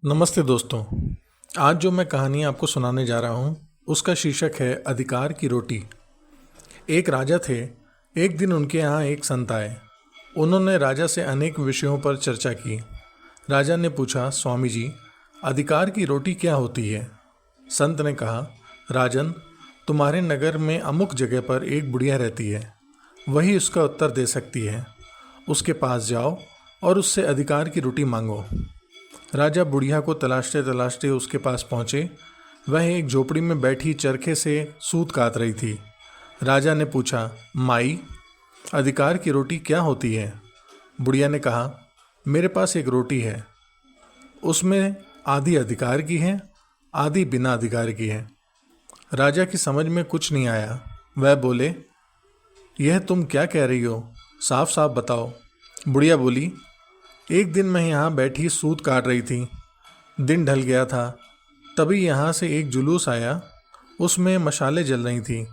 नमस्ते दोस्तों। आज जो मैं कहानी आपको सुनाने जा रहा हूँ उसका शीर्षक है अधिकार की रोटी। एक राजा थे। एक दिन उनके यहाँ एक संत आए। उन्होंने राजा से अनेक विषयों पर चर्चा की। राजा ने पूछा, स्वामी जी, अधिकार की रोटी क्या होती है? संत ने कहा, राजन, तुम्हारे नगर में अमुक जगह पर एक बुढ़िया रहती है, वही उसका उत्तर दे सकती है। उसके पास जाओ और उससे अधिकार की रोटी मांगो। राजा बुढ़िया को तलाशते तलाशते उसके पास पहुँचे। वह एक झोपड़ी में बैठी चरखे से सूत काट रही थी। राजा ने पूछा, माई, अधिकार की रोटी क्या होती है? बुढ़िया ने कहा, मेरे पास एक रोटी है, उसमें आधी अधिकार की है, आधी बिना अधिकार की है। राजा की समझ में कुछ नहीं आया। वह बोले, यह तुम क्या कह रही हो? साफ साफ बताओ। बुढ़िया बोली, एक दिन मैं यहाँ बैठी सूत काट रही थी। दिन ढल गया था, तभी यहाँ से एक जुलूस आया। उसमें मशालें जल रही थी।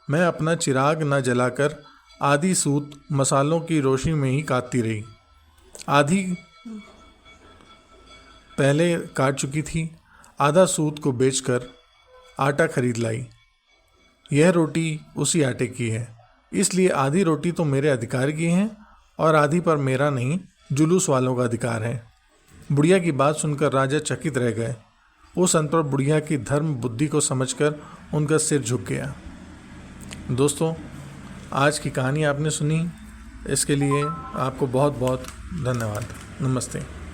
मैं अपना चिराग न जलाकर आधी सूत मसालों की रोशनी में ही काटती रही। आधी पहले काट चुकी थी। आधा सूत को बेचकर आटा खरीद लाई। यह रोटी उसी आटे की है, इसलिए आधी रोटी तो मेरे अधिकार की है और आधी पर मेरा नहीं, जुलूस वालों का अधिकार है। बुढ़िया की बात सुनकर राजा चकित रह गए। उस अंत पर बुढ़िया की धर्म बुद्धि को समझकर उनका सिर झुक गया। दोस्तों, आज की कहानी आपने सुनी, इसके लिए आपको बहुत बहुत धन्यवाद। नमस्ते।